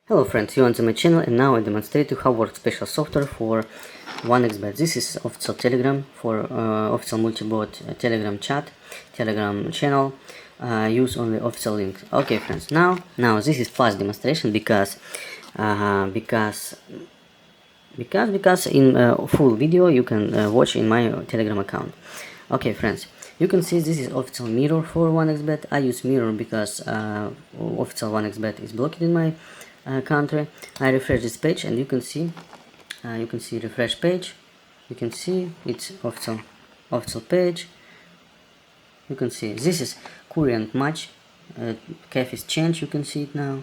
Hello friends, you are on my channel and now I demonstrate you how works special software for 1xbet. This is official Telegram for official MultiBot Telegram chat, Telegram channel. Use only official links. Okay friends, now this is fast demonstration because in full video you can watch in my Telegram account. Okay friends, you can see this is official mirror for 1xbet. I use mirror because official 1xbet is blocked in my country. I refresh this page and you can see refresh page. You can see it's official page. You can see this is current match. CAF is changed. You can see it now.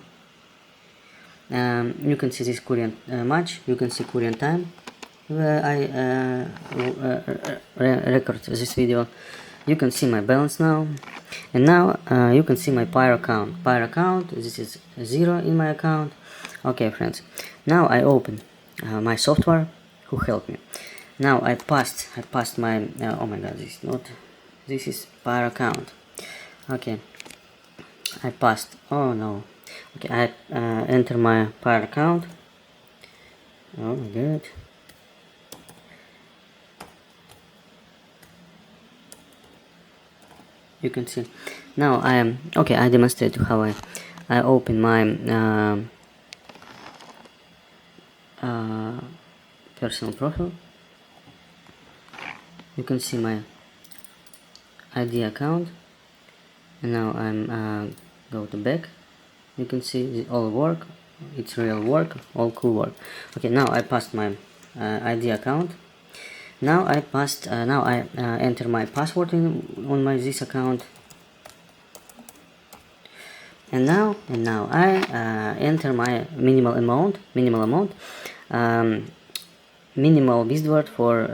You can see this current match. You can see current time where I record this video. You can see my balance now, and now you can see my Pyro account. This is 0 in my account. Okay friends, now I open my software who helped me. Now I passed my oh my god, this is Pyro account. Okay, I passed. Oh no. Okay, I enter my Pyro account. Oh my god. You can see now I am okay. I demonstrate how I open my personal profile. You can see my ID account, and now I'm go to back. You can see it all work. It's real work, all cool work. Okay, now I passed my ID account. Now I enter my password on my this account, and now I enter my minimal amount, minimal wizard for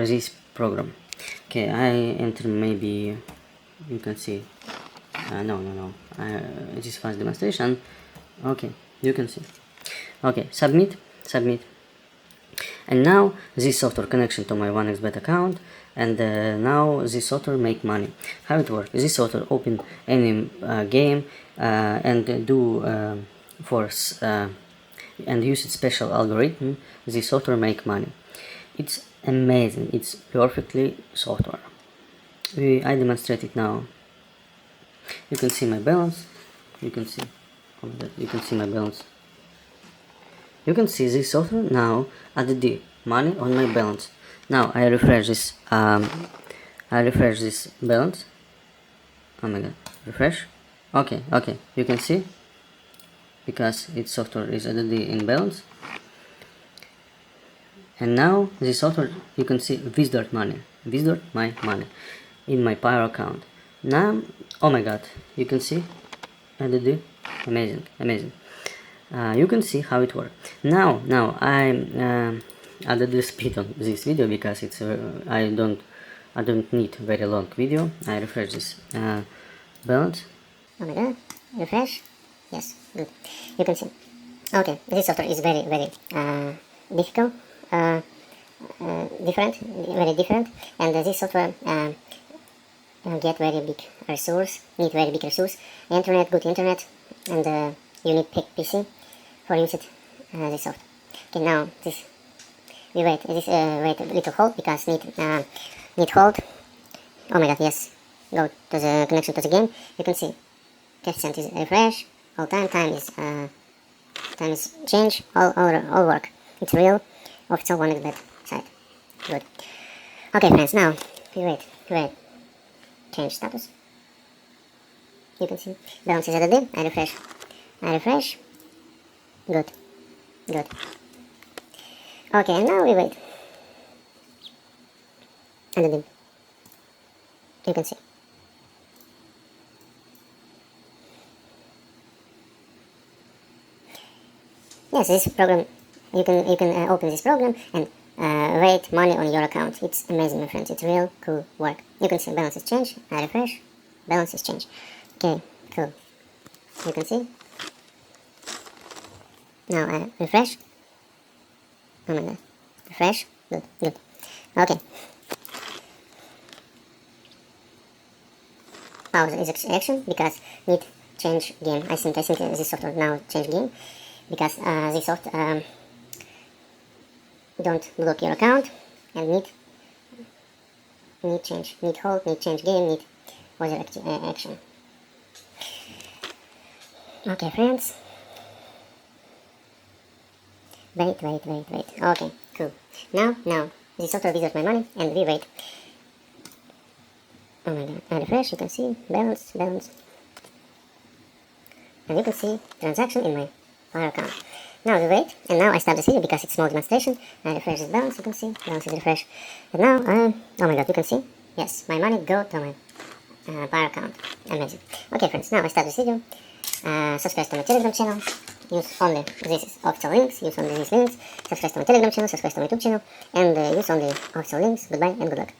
this program. Okay, I enter maybe, you can see no, it is fast demonstration. Okay, you can see. Okay, submit. And now this software connection to my 1xbet account, and now this software make money. How it works? This software open any game and do force and use its special algorithm. This software make money. It's amazing. It's perfectly software. I demonstrate it now. You can see my balance. You can see my balance. You can see this software now added the money on my balance. Now I refresh this balance. Oh my god, refresh. Okay, you can see because its software is added in balance. And now this software, you can see wizard my money in my Pyro account. Now, oh my god, you can see added amazing. You can see how it works. Now I added the speed on this video because it's I don't need very long video. I refresh this balance. Oh my god, refresh. Yes, good. You can see. Okay, this software is very difficult, very different, and this software get very big resource, internet, good internet, and you need pick PC for use it this software. Okay, now this we wait a little hold because need hold. Oh my god, yes. Go to the connection to the game. You can see coefficient is refresh. All time is change. All work. It's real official 1xbet site. Good. Okay friends, now we wait. Change status. You can see balance is added. I refresh. Good. Okay, and now we wait. Added. You can see. Yes, this program, you can open this program and rate money on your account. It's amazing, my friends. It's real cool work. You can see balance is changed. I refresh. Balance is changed. Okay, cool. You can see. Now I refresh. Oh my god. Refresh. Good. Okay. Pause is action because need change game. I think this software now change game. because this soft don't block your account and need change, need hold, need change game, need other action. Okay, friends. Wait. Okay, cool. Now, this software withdraws my money, and we wait. Oh my god, I refresh, you can see, balance. And you can see transaction in my Fire account. Now we wait, and now I start the video because it's small demonstration. I refresh this balance, you can see, balance is refresh. And now, oh my god, you can see, yes, my money go to my Fire account. Amazing. Okay friends, now I start this video. Subscribe to my Telegram channel. Use only these official links, use only these links. Subscribe to my Telegram channel, subscribe to my YouTube channel, and use only official links. Goodbye and good luck.